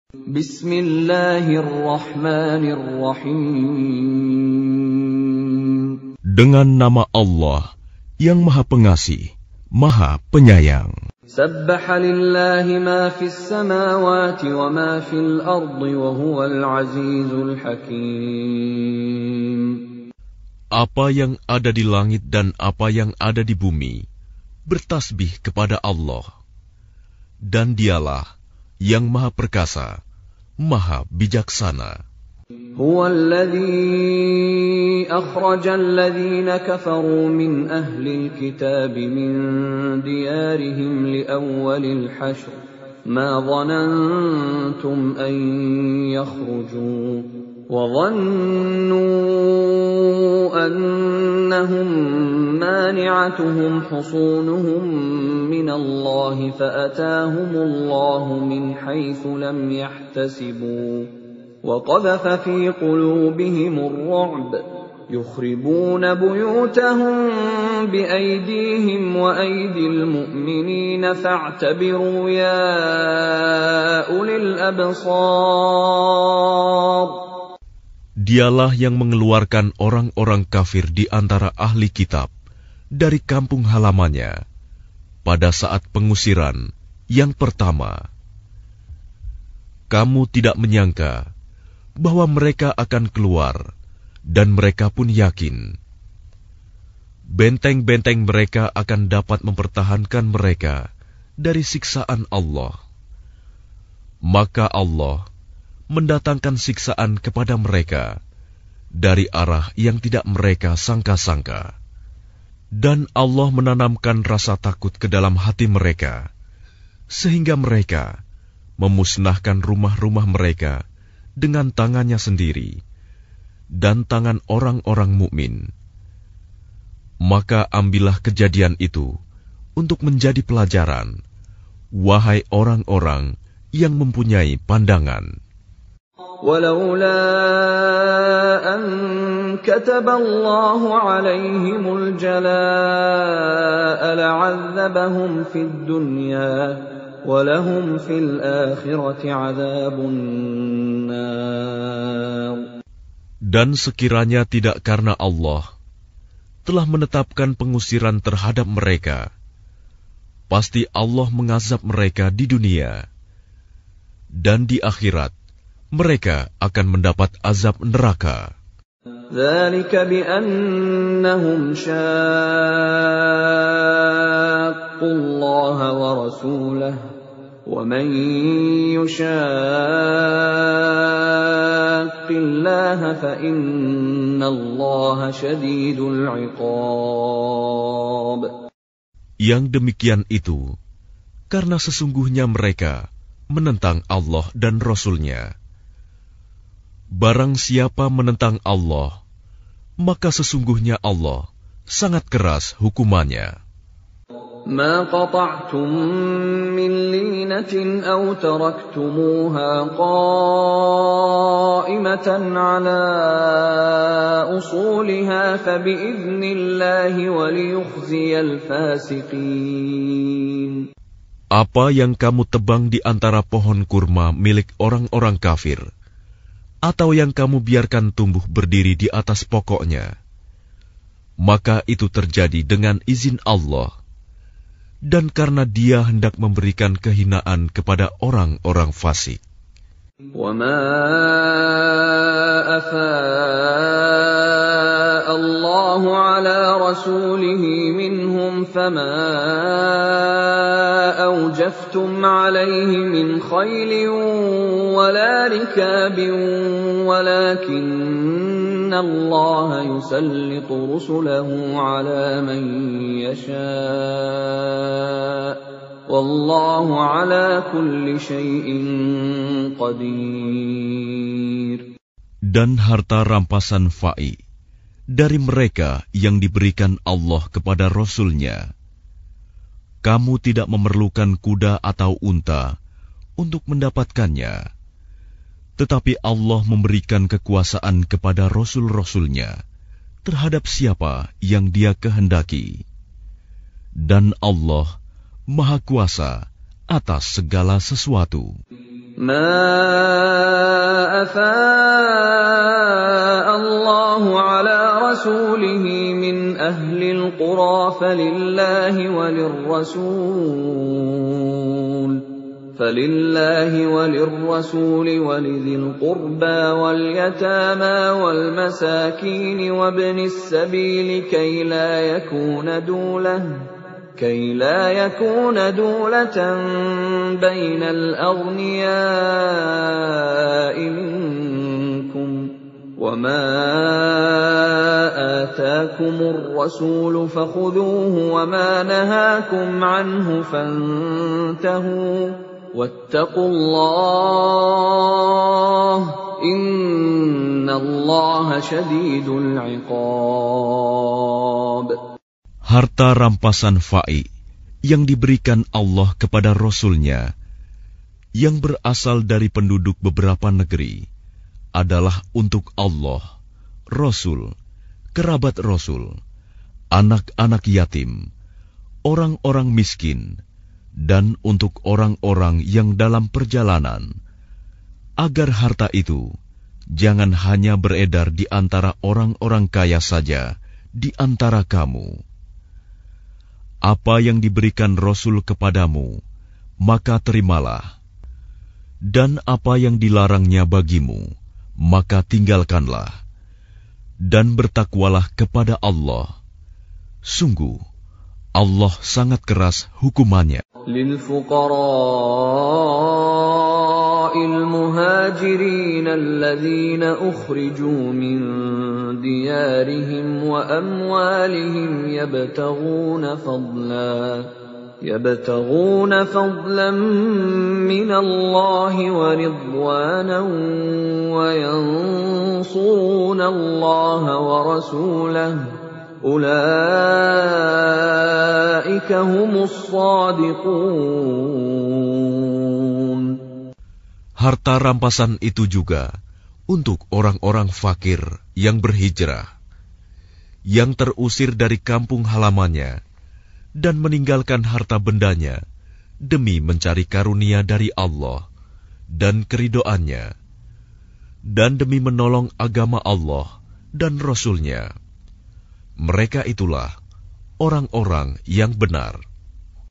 Bismillahirrahmanirrahim. Dengan nama Allah yang Maha Pengasih, Maha Penyayang. Sabbaha lillahi ma fis samawati wa ma fil ardi wa huwal azizul hakim. Apa yang ada di langit dan apa yang ada di bumi bertasbih kepada Allah. Dan dialah yang Maha Perkasa, Maha Bijaksana. هو الذي أخرج الذين كفروا من أهل الكتاب من ديارهم لأول الحشر ما ظننتم أن يخرجوا وظنوا أنهم مانعتهم حصونهم من الله فأتاهم الله من حيث لم يحتسبوا وقذف في قلوبهم الرعب يخربون بيوتهم بأيديهم وأيدي المؤمنين فاعتبروا يا أولي الأبصار. Dialah yang mengeluarkan orang-orang kafir di antara ahli kitab dari kampung halamannya pada saat pengusiran yang pertama. Kamu tidak menyangka bahwa mereka akan keluar, dan mereka pun yakin. Benteng-benteng mereka akan dapat mempertahankan mereka dari siksaan Allah. Maka Allah mendatangkan siksaan kepada mereka dari arah yang tidak mereka sangka-sangka. Dan Allah menanamkan rasa takut ke dalam hati mereka, sehingga mereka memusnahkan rumah-rumah mereka dengan tangannya sendiri dan tangan orang-orang mukmin. Maka ambillah kejadian itu untuk menjadi pelajaran, wahai orang-orang yang mempunyai pandangan. ولولا أن كتب الله عليهم الجلاء لعذبهم في الدنيا وَلَهُمْ فِي الْآخِرَةِ عَذَابُ النَّارِ. Dan sekiranya tidak karena Allah telah menetapkan pengusiran terhadap mereka, pasti Allah mengazab mereka di dunia, dan di akhirat mereka akan mendapat azab neraka. ذَلِكَ بِأَنَّهُمْ شَاقُّوا اللَّهَ وَرَسُولَهُ وَمَن يُشَاقِّ اللَّهَ فَإِنَّ اللَّهَ شَدِيدُ الْعِقَابِ. Yang demikian itu karena sesungguhnya mereka menentang Allah dan Rasul-Nya. Barang siapa menentang Allah, maka sesungguhnya Allah sangat keras hukumannya. ما قطعتم من لينة أو تركتموها قائمة على أصولها فبإذن الله وليخزي الفاسقين. Apa yang kamu tebang di antara pohon kurma milik orang-orang kafir, atau yang kamu biarkan tumbuh berdiri di atas pokoknya, maka itu terjadi dengan izin Allah, dan karena Dia hendak memberikan kehinaan kepada orang-orang fasik. وَمَا أَفَاءَ اللَّهُ عَلَى رَسُولِهِ مِنْهُمْ فَمَا أَوْجَفْتُمْ عَلَيْهِ مِنْ خَيْلٍ وَلَا رِكَابٍ وَلَكِنَّ اللَّهَ يُسَلِّطُ رُسُلَهُ عَلَى مَن يَشَاءُ وَاللَّهُ عَلَى كُلِّ شَيْءٍ قَدِيرٌ. Dan harta rampasan fa'i dari mereka yang diberikan Allah kepada Rasul-Nya. Kamu tidak memerlukan kuda atau unta untuk mendapatkannya, tetapi Allah memberikan kekuasaan kepada Rasul-Rasul-Nya terhadap siapa yang Dia kehendaki. Dan Allah Maha Kuasa atas segala sesuatu. ما أفاء الله على رسوله من أهل القرى فلله وللرسول ولذي القربى واليتامى والمساكين وابن السبيل كي لا يكون دولة بين الأغنياء منكم وما آتاكم الرسول فخذوه وما نهاكم عنه فانتهوا واتقوا الله إن الله شديد العقاب. Harta rampasan fa'i yang diberikan Allah kepada Rasul-Nya yang berasal dari penduduk beberapa negeri adalah untuk Allah, Rasul, kerabat Rasul, anak-anak yatim, orang-orang miskin, dan untuk orang-orang yang dalam perjalanan, agar harta itu jangan hanya beredar di antara orang-orang kaya saja di antara kamu. Apa yang diberikan Rasul kepadamu, maka terimalah. Dan apa yang dilarangnya bagimu, maka tinggalkanlah. Dan bertakwalah kepada Allah. Sungguh, Allah sangat keras hukumannya. المهاجرين الذين أخرجوا من ديارهم وأموالهم يبتغون فضلا من الله ورضوانا وينصرون الله ورسوله أولئك هم الصادقون. Harta rampasan itu juga untuk orang-orang fakir yang berhijrah, yang terusir dari kampung halamannya, dan meninggalkan harta bendanya demi mencari karunia dari Allah dan keridoannya, dan demi menolong agama Allah dan Rasul-Nya. Mereka itulah orang-orang yang benar.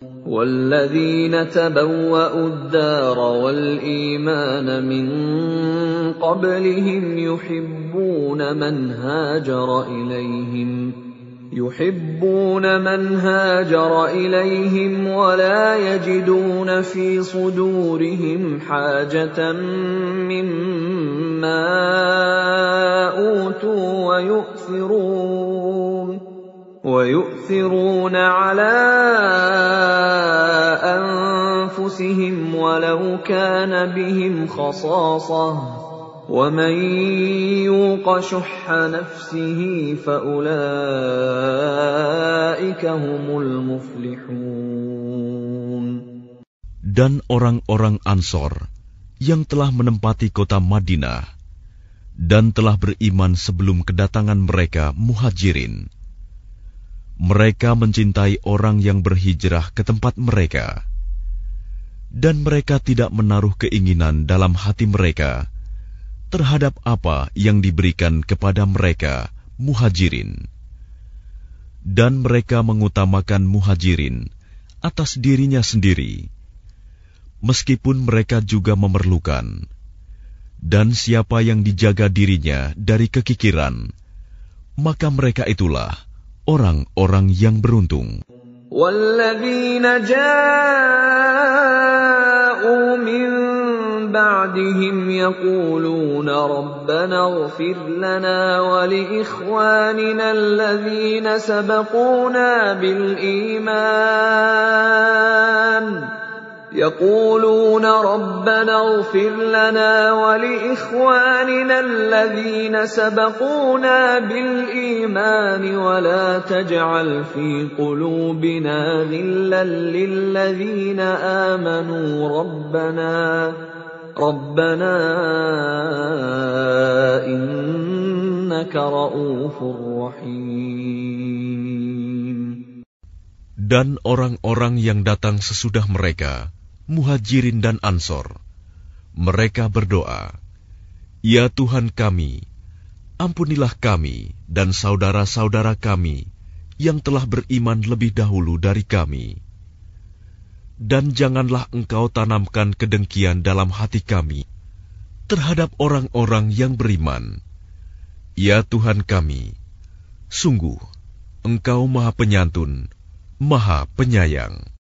والذين تبوأوا الدار والإيمان من قبلهم يحبون من هاجر إليهم ولا يجدون في صدورهم حاجة مما أوتوا ويؤثرون على أنفسهم ولو كان بهم خصاصة ومن يوق شح نفسه فأولئك هم المفلحون. Dan orang-orang Ansor yang telah menempati kota Madinah dan telah beriman sebelum kedatangan mereka Muhajirin, mereka mencintai orang yang berhijrah ke tempat mereka, dan mereka tidak menaruh keinginan dalam hati mereka terhadap apa yang diberikan kepada mereka Muhajirin. Dan mereka mengutamakan Muhajirin atas dirinya sendiri, meskipun mereka juga memerlukan. Dan siapa yang dijaga dirinya dari kekikiran, maka mereka itulah orang-orang yang beruntung. وَالَّذِينَ جَاءُوا مِن بَعْدِهِمْ يَقُولُونَ رَبَّنَا اغْفِرْ لَنَا وَلِإِخْوَانِنَا الَّذِينَ سَبَقُونَا بِالْإِيمَانِ وَلَا تَجْعَلْ فِي قُلُوبِنَا غِلًّا لِّلَّذِينَ آمَنُوا رَبَّنَا إِنَّكَ رَءُوفٌ رَّحِيمٌ. Dan orang-orang yang datang sesudah mereka Muhajirin dan Ansor, mereka berdoa, "Ya Tuhan kami, ampunilah kami dan saudara-saudara kami yang telah beriman lebih dahulu dari kami. Dan janganlah Engkau tanamkan kedengkian dalam hati kami terhadap orang-orang yang beriman. Ya Tuhan kami, sungguh Engkau Maha Penyantun, Maha Penyayang."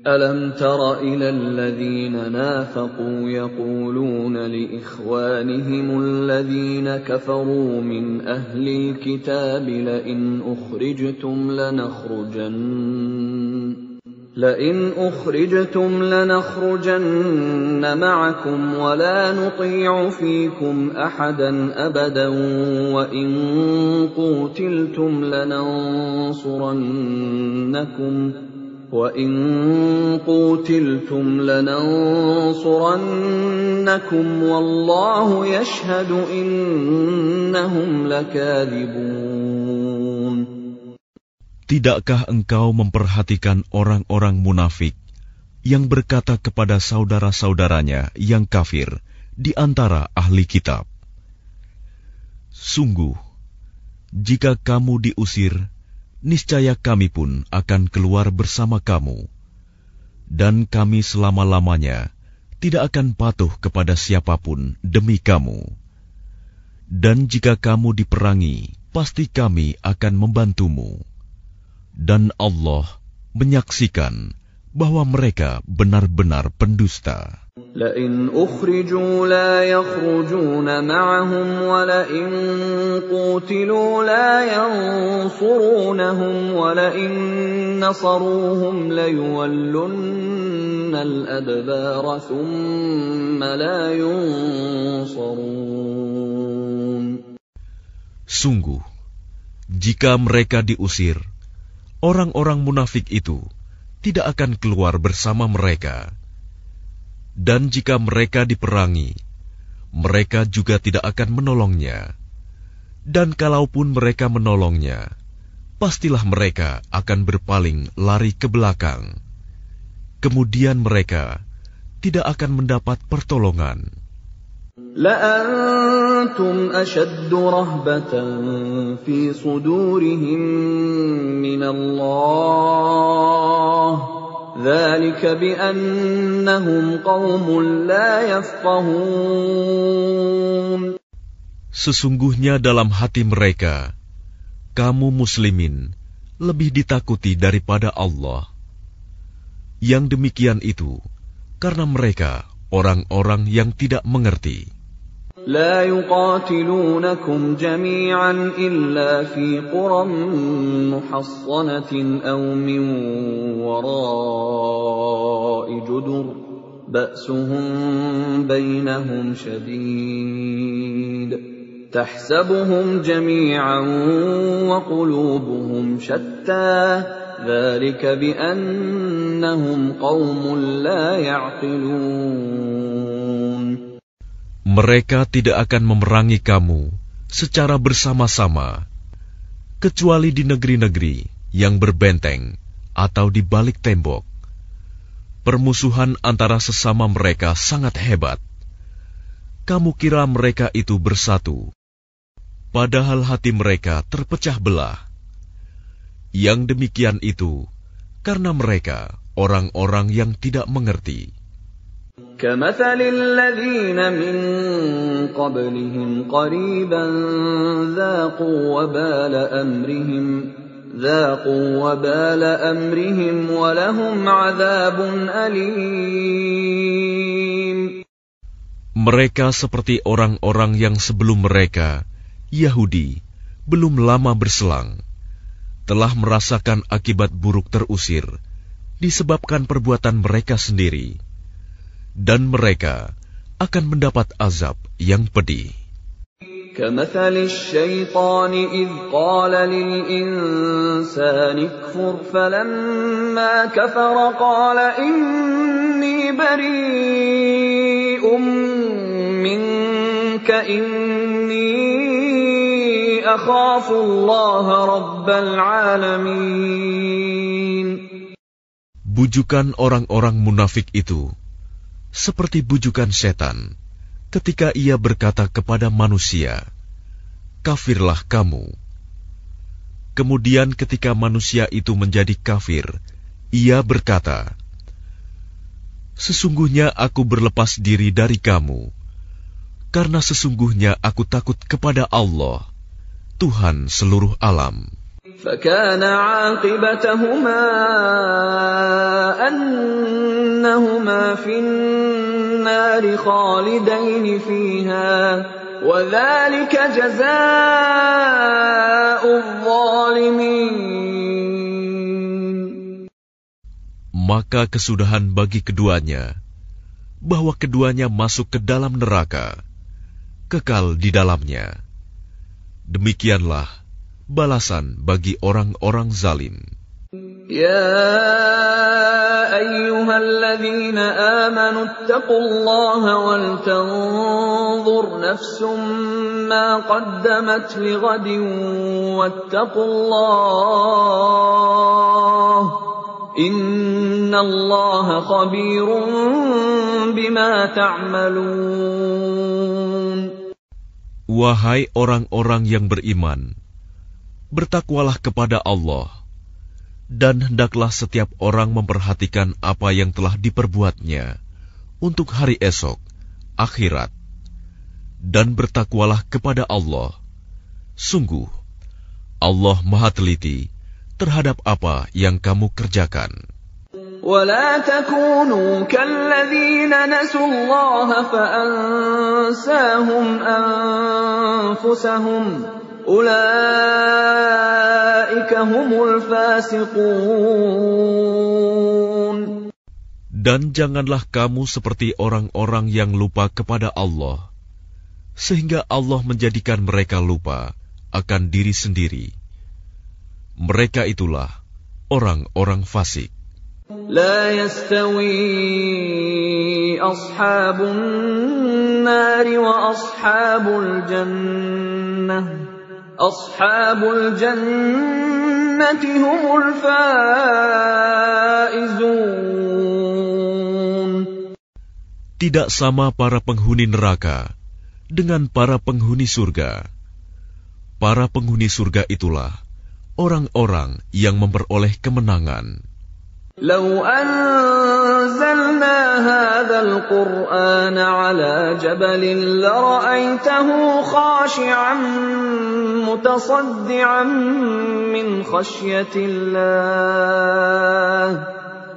ألم تر إلى الذين نافقوا يقولون لإخوانهم الذين كفروا من أهل الكتاب لئن أخرجتم لنخرجن معكم ولا نطيع فيكم أحدا أبدا وإن قوتلتم لننصرنكم والله يشهد إنهم لكاذبون. Tidakkah engkau memperhatikan orang-orang munafik yang berkata kepada saudara-saudaranya yang kafir di antara ahli kitab, "Sungguh, jika kamu diusir, niscaya kami pun akan keluar bersama kamu, dan kami selama-lamanya tidak akan patuh kepada siapapun demi kamu. Dan jika kamu diperangi, pasti kami akan membantumu. Dan Allah menyaksikan bahwa mereka benar-benar pendusta." لئن أخرجوا لا يخرجون معهم ولئن قوتلوا لا ينصرونهم ولئن نصروهم ليولن الأدبار ثم لا ينصرون. Sungguh, jika mereka diusir, orang-orang munafik itu tidak akan keluar bersama mereka. Dan jika mereka diperangi, mereka juga tidak akan menolongnya. Dan kalaupun mereka menolongnya, pastilah mereka akan berpaling lari ke belakang. Kemudian mereka tidak akan mendapat pertolongan. لأنتم أشد رهبة في صدورهم من الله ذلك بأنهم قوم لا يفقهون. Sesungguhnya dalam hati mereka, kamu muslimin lebih ditakuti daripada Allah. Yang demikian itu karena mereka orang-orang yang tidak mengerti. لا يقاتلونكم جميعا إلا في قرى محصنة أو من وراء جدر بأسهم بينهم شديد تحسبهم جميعا وقلوبهم شتى ذلك بأنهم قوم لا يعقلون. Mereka tidak akan memerangi kamu secara bersama-sama, kecuali di negeri-negeri yang berbenteng atau di balik tembok. Permusuhan antara sesama mereka sangat hebat. Kamu kira mereka itu bersatu, padahal hati mereka terpecah belah. Yang demikian itu karena mereka orang-orang yang tidak mengerti. كمثل الذين من قبلهم قريبا ذاقوا وبال أمرهم ولهم عذاب أليم. Mereka seperti orang-orang yang sebelum mereka, Yahudi, belum lama berselang, telah merasakan akibat buruk terusir disebabkan perbuatan mereka sendiri. Dan mereka akan mendapat azab yang pedih. كمثل الشيطان إذ قال للإنسان اكفر فلما كفر قال إني بريء منك إني أخاف الله رب العالمين. Bujukan orang-orang munafik itu seperti bujukan setan ketika ia berkata kepada manusia, "Kafirlah kamu." Kemudian ketika manusia itu menjadi kafir, ia berkata, "Sesungguhnya aku berlepas diri dari kamu, karena sesungguhnya aku takut kepada Allah, Tuhan seluruh alam." فَكَانَ عَاقِبَتَهُمَا أَنَّهُمَا فِي النَّارِ خَالِدَيْنِ فِيهَا وَذَلِكَ جَزَاءُ الظَّالِمِينَ. Maka kesudahan bagi keduanya, bahwa keduanya masuk ke dalam neraka, kekal di dalamnya. Demikianlah balasan bagi orang-orang zalim. يا أيها الذين آمنوا اتقوا الله ولتنظر نفس ما قدمت لغد واتقوا الله إن الله خبير بما تعملون. Wahai orang-orang yang beriman, bertakwalah kepada Allah, dan hendaklah setiap orang memperhatikan apa yang telah diperbuatnya untuk hari esok, akhirat. Dan bertakwalah kepada Allah. Sungguh, Allah Maha Teliti terhadap apa yang kamu kerjakan. وَلَا تَكُونُوا كَالَّذِينَ نَسُوا اللَّهَ فَأَنسَاهُمْ أَنفُسَهُمْ أُولَئِكَ هُمُ الْفَاسِقُونَ. Dan janganlah kamu seperti orang-orang yang lupa kepada Allah, sehingga Allah menjadikan mereka lupa akan diri sendiri. Mereka itulah orang-orang fasik. لا يستوي أصحاب النار وأصحاب الجنة أصحاب الجنة هم الفائزون. Tidak sama para penghuni neraka dengan para penghuni surga. Para penghuni surga itulah orang-orang yang memperoleh kemenangan. لو أنزلنا هذا القرآن على جبل لرأيته خاشعا متصدعا من خشية الله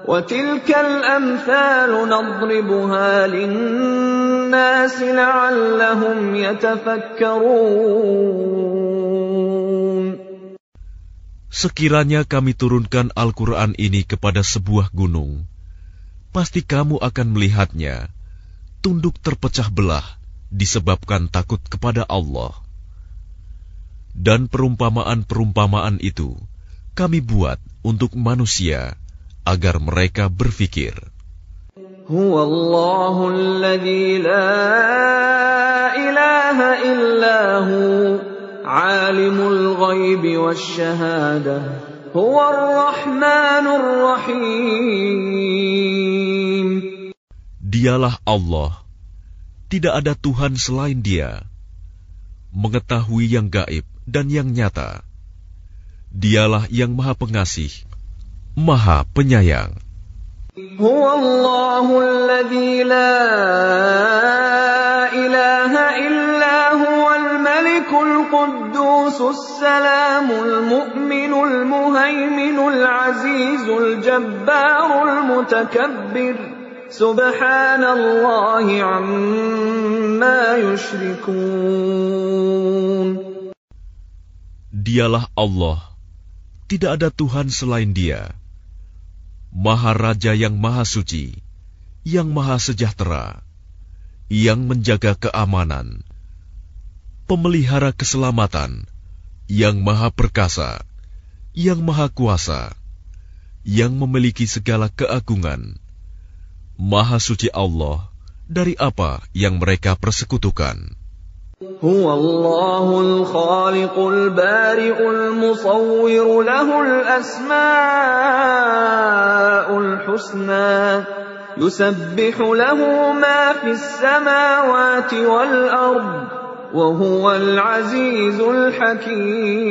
وتلك الأمثال نضربها للناس لعلهم يتفكرون. Sekiranya kami turunkan Al-Quran ini kepada sebuah gunung, pasti kamu akan melihatnya tunduk terpecah belah disebabkan takut kepada Allah. Dan perumpamaan-perumpamaan itu kami buat untuk manusia agar mereka berfikir. Huwallahu alladzi la ilaha illahu Alimul ghaibi wasyahadah Huwar rahmanur rahim. Dialah Allah, tidak ada Tuhan selain Dia, mengetahui yang gaib dan yang nyata. Dialah yang Maha Pengasih, Maha Penyayang. Huwallahu alladzi la ilaha illa huwal malikul quddusus salamul mu'minul muhaiminul azizul jabbarul mutakabbir subhanallahi amma yushrikun. Dialah Allah, tidak ada Tuhan selain Dia, Maha Raja yang Maha Suci, yang Maha Sejahtera, yang menjaga keamanan, pemelihara keselamatan, yang Maha Perkasa, yang Maha Kuasa, yang memiliki segala keagungan. Maha Suci Allah dari apa yang mereka persekutukan. هو الله الخالق البارئ المصور له الأسماء الحسنى يسبح له ما في السماوات والأرض وهو العزيز الحكيم.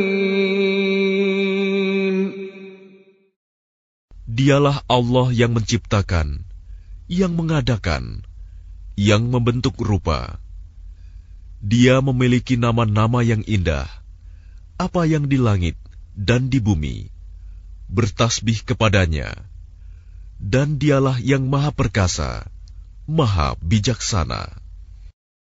Dialah Allah yang menciptakan, yang mengadakan, yang membentuk rupa. Dia memiliki nama-nama yang indah. Apa yang di langit dan di bumi bertasbih kepadanya. Dan dialah yang maha perkasa, maha bijaksana.